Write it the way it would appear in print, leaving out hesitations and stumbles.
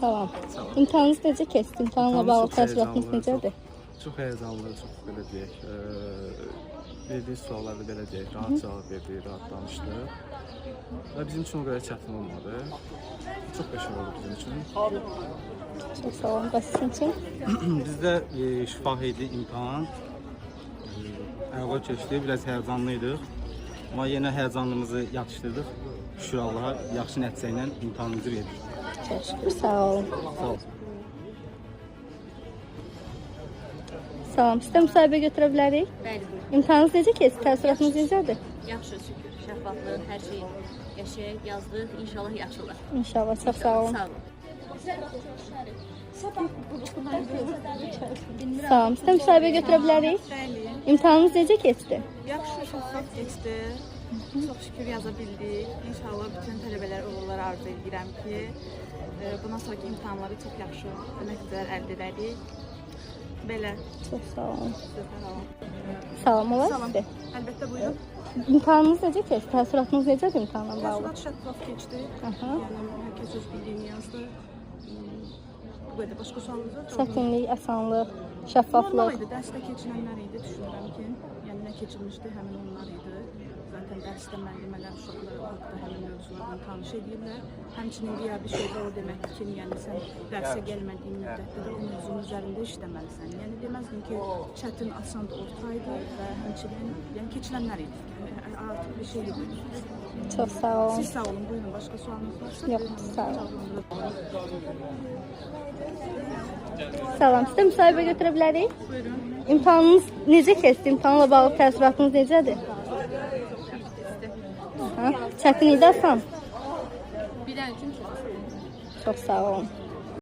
Salam. Salam. İmtahanınız necə keçdi? İmtahanla bağlı təəssüratınız necədir? Çox həyəcanlı, çox belə deyək. Verdiyi suallarda belə deyək, rahat cavab verdi, rahat danışdı. Və bizim üçün o qədər çətin olmadı. Çox qəşəng oldu bizim üçün. Çox sağ olun. Bəs sizin üçün? Bizdə şifahi idi imtahan. Əla keçdi, biraz həyəcanlıydıq. Amma yenə həyəcanlığımızı yatışdırdıq. Şükür Allaha, yaxşı nəticə ilə imtahanımızı verdik. Çox şükür. Sağ olun. Sağ ol. Salam. Sizdə müsahibə götürə bilərik? Bəli, buyurun. İmtahanınız necə keçdi? Təəssüratınız necədir? Yaxşı, şükür. Şəffaflıq, hər şey qəşəng, yazdıq. İnşallah yaxşı olar. İnşallah. Çox sağ olun. Sağ olun. Salam. Sizdə müsahibə götürə bilərik? Bəli, İmtahanınız necə keçdi? yaxşı şəffaf keçdi. Çox şükür yaza bildik. İnşallah bütün tələbələr uğurlar arzu edirəm ki, bundan sonraki imtahanları çox yaxşı nəticələr əldə edərik. Belə. Çox sağ olun. Süper olun. Salam olar Salam. sizə. Əlbəttə buyurun. İmtahanınız necə keçdi? Təəssüratınız necədir imtahanla bağlı? Təəssürat şəffaf keçdi. Aha. Yəni hər kəs öz bildiyini yazdı. Bu qədər başqa sualınız var? Çətinlik, asanlıq, Normal şəffaflıq. idi. Dərsdə keçilənlər idi, düşünürəm ki, yəni nə keçilmişdi, həmin onlar idi. Zaten dərsdə müəllimələr uşaqlar haqqında həmin mövzularla tanış edirlər. Həmçinin digər bir şey də o deməkdir ki, yəni sən dərsə gəlmədiyin müddətdə də o mövzunun üzərində işləməlisən. Yəni deməzdim ki, çətin, asan da ortaydı və həmçinin yəni keçilənlər idi. Artıq bir şey yox idi. Çox sağ olun. Siz sağ olun, buyurun. Başqa sualınız varsa? Yox, sağ olun. olun. Salam. Sizdə müsahibə götürə bilərik? Buyurun. İmtahanınız necə keçdi? İmtahanla bağlı təəssüratınız necədir? Ha? Çətin idi, asan? Bir dənə üçün çox. Çox sağ olun.